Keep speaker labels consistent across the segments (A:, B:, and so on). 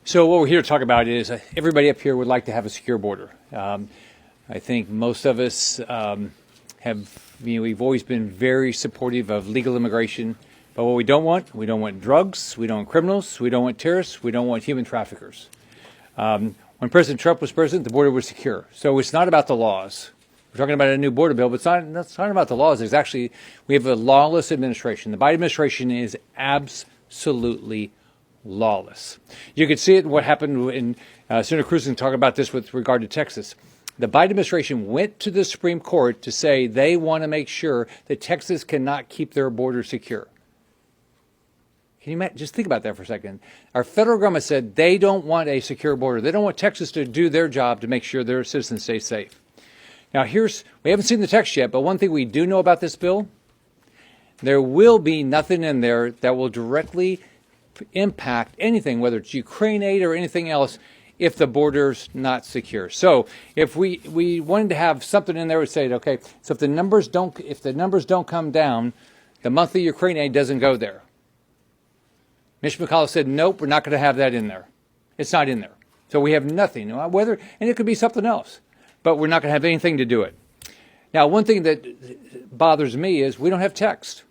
A: So what we're here to talk about is everybody up here would like to have a secure border. I think most of us we've always been very supportive of legal immigration. But what we don't want drugs, we don't want criminals, we don't want terrorists, we don't want human traffickers. When President Trump was president, the border was secure. So it's not about the laws. We're talking about a new border bill, but it's not about the laws. We have a lawless administration. The Biden administration is absolutely lawless. You could see it what happened when Senator Cruz can talk about this with regard to Texas. The Biden administration went to the Supreme Court to say they want to make sure that Texas cannot keep their border secure. Can you just think about that for a second? Our federal government said they don't want a secure border. They don't want Texas to do their job to make sure their citizens stay safe. Now, we haven't seen the text yet, but one thing we do know about this bill, there will be nothing in there that will directly impact anything, whether it's Ukraine aid or anything else, if the border's not secure. So if we wanted to have something in there that said, okay, so if the numbers don't come down, the monthly Ukraine aid doesn't go there. Mitch McConnell said, nope, we're not going to have that in there. It's not in there. So we have nothing. And it could be something else, but we're not going to have anything to do it. Now, one thing that bothers me is we don't have text.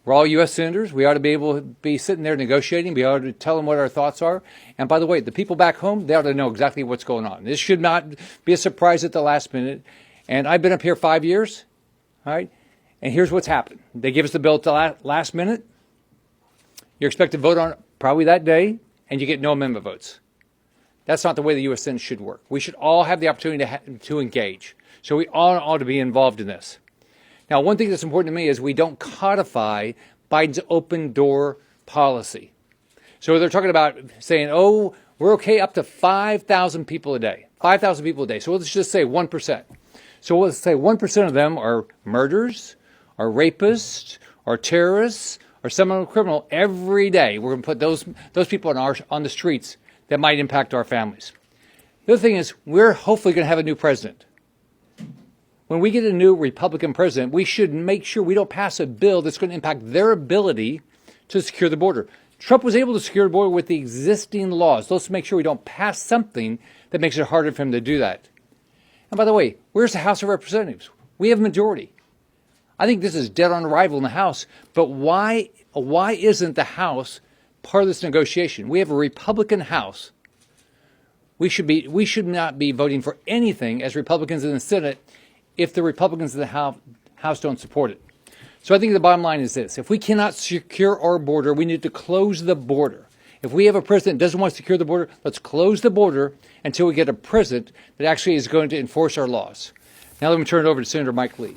A: We're all U.S. senators. We ought to be able to be sitting there negotiating. We ought to tell them what our thoughts are. And by the way, the people back home, they ought to know exactly what's going on. This should not be a surprise at the last minute. And I've been up here 5 years, all right? And here's what's happened. They give us the bill at the last minute. You're expected to vote on it probably that day, and you get no amendment votes. That's not the way the U.S. Senate should work. We should all have the opportunity to engage. So we all ought to be involved in this. Now, one thing that's important to me is we don't codify Biden's open door policy. So they're talking about saying, oh, we're okay up to 5,000 people a day. 5,000 people a day. So let's just say 1%. So let's say 1% of them are murderers, are rapists, are terrorists, or some criminal every day. We're going to put those people on the streets that might impact our families. The other thing is we're hopefully going to have a new president. When we get a new Republican president, we should make sure we don't pass a bill that's going to impact their ability to secure the border. Trump was able to secure the border with the existing laws. Let's make sure we don't pass something that makes it harder for him to do that. And by the way, where's the House of Representatives? We have a majority. I think this is dead on arrival in the House, but why isn't the House part of this negotiation? We have a Republican House. We should not be voting for anything as Republicans in the Senate if the Republicans in the House don't support it. So I think the bottom line is this. If we cannot secure our border, we need to close the border. If we have a president that doesn't want to secure the border, let's close the border until we get a president that actually is going to enforce our laws. Now let me turn it over to Senator Mike Lee.